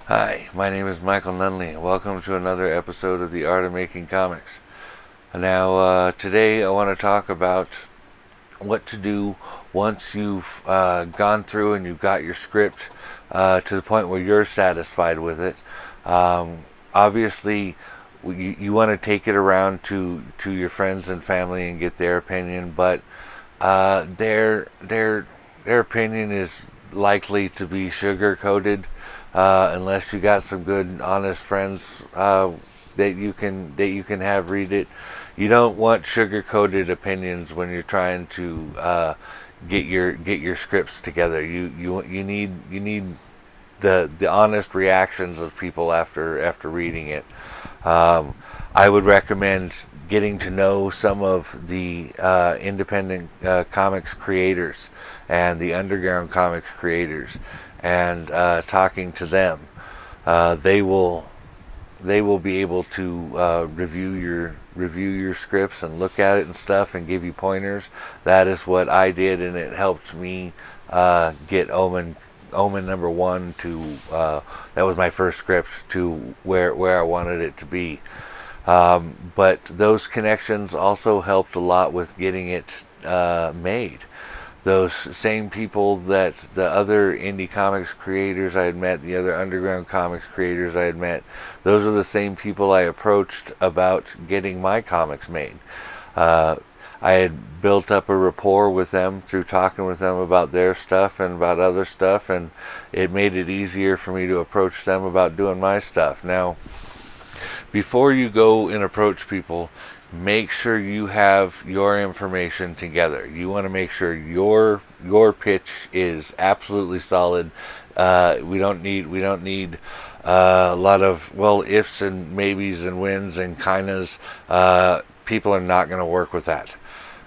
Hi, my name is Michael Nunneley, and welcome to another episode of The Art of Making Comics. Now, today I want to talk about what to do once you've gone through and you've got your script to the point where you're satisfied with it. Obviously, you want to take it around to your friends and family and get their opinion, but their opinion is likely to be sugar coated unless you got some good, honest friends that you can have read it. You don't want sugar coated opinions when you're trying to get your scripts together. You need the honest reactions of people after reading it. I would recommend getting to know some of the independent comics creators and the underground comics creators, and talking to them. They will be able to review your scripts and look at it and stuff and give you pointers. That is what I did, and it helped me get Omen number one to that was my first script to where I wanted it to be. But those connections also helped a lot with getting it made. Those same people that the other indie comics creators I had met, the other underground comics creators I had met, those are the same people I approached about getting my comics made. I had built up a rapport with them through talking with them about their stuff and about other stuff, and it made it easier for me to approach them about doing my stuff. Now, before you go and approach people, make sure you have your information together. You want to make sure your pitch is absolutely solid. We don't need a lot of ifs and maybes and wins and kindas. People are not going to work with that.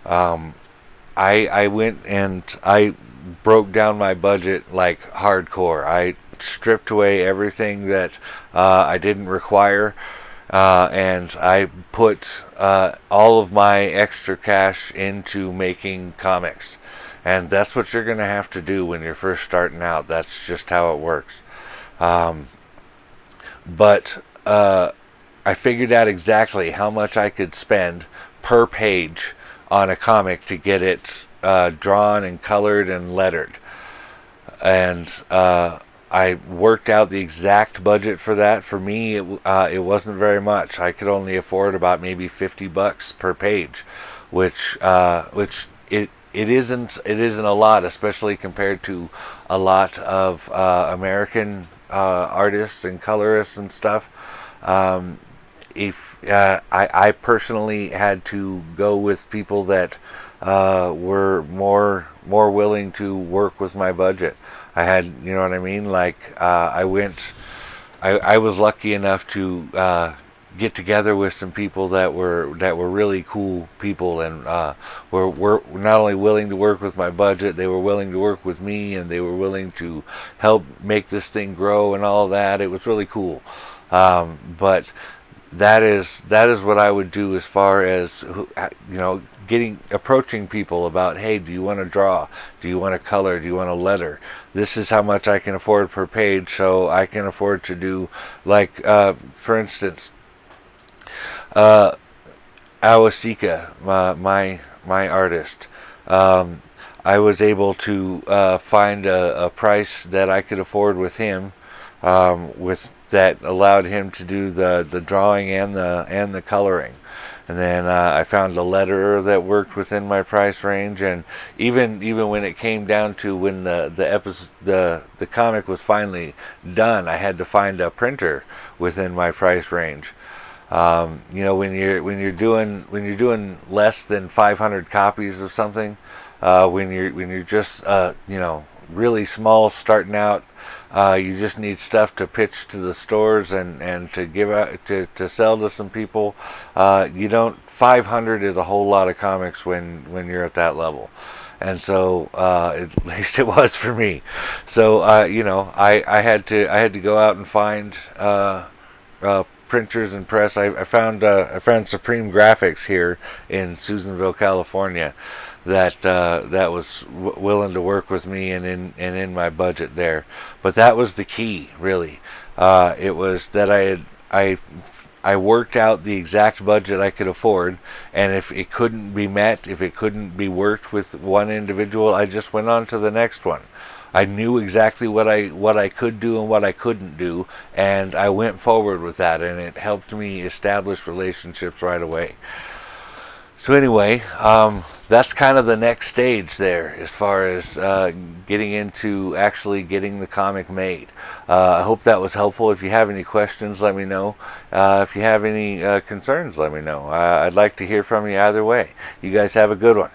I went and I broke down my budget like hardcore. I stripped away everything that I didn't require, and I put all of my extra cash into making comics. And that's what you're going to have to do when you're first starting out. That's just how it works. But I figured out exactly how much I could spend per page on a comic to get it drawn and colored and lettered. And I worked out the exact budget for that. For me, it wasn't very much. I could only afford about maybe $50 per page, which it isn't a lot, especially compared to a lot of American artists and colorists and stuff. If I personally had to go with people that were more willing to work with my budget. I had, you know what I mean? Like I was lucky enough to get together with some people that were really cool people, and were not only willing to work with my budget, they were willing to work with me, and they were willing to help make this thing grow and all that. It was really cool. But that is what I would do as far as approaching people about, hey, do you want to draw? Do you want to color? Do you want to letter? This is how much I can afford per page, so I can afford to do, like, for instance, Awasika, my artist. I was able to find a price that I could afford with him, with that allowed him to do the drawing and the coloring. And then I found a letterer that worked within my price range, and even when it came down to when the comic was finally done, I had to find a printer within my price range. When you're doing less than 500 copies of something, when you're just really small starting out, you just need stuff to pitch to the stores and to give out to sell to some people. You don't 500 is a whole lot of comics when you're at that level. And so at least it was for me. So I had to go out and find printers and press. I found Supreme Graphics here in Susanville, California. that was willing to work with me and in my budget there. But that was the key, really. It was that I worked out the exact budget I could afford, and if it couldn't be met, if it couldn't be worked with one individual, I just went on to the next one. I knew exactly what I could do and what I couldn't do, and I went forward with that, and it helped me establish relationships right away. So anyway, that's kind of the next stage there as far as getting into actually getting the comic made. I hope that was helpful. If you have any questions, let me know. If you have any concerns, let me know. I'd like to hear from you either way. You guys have a good one.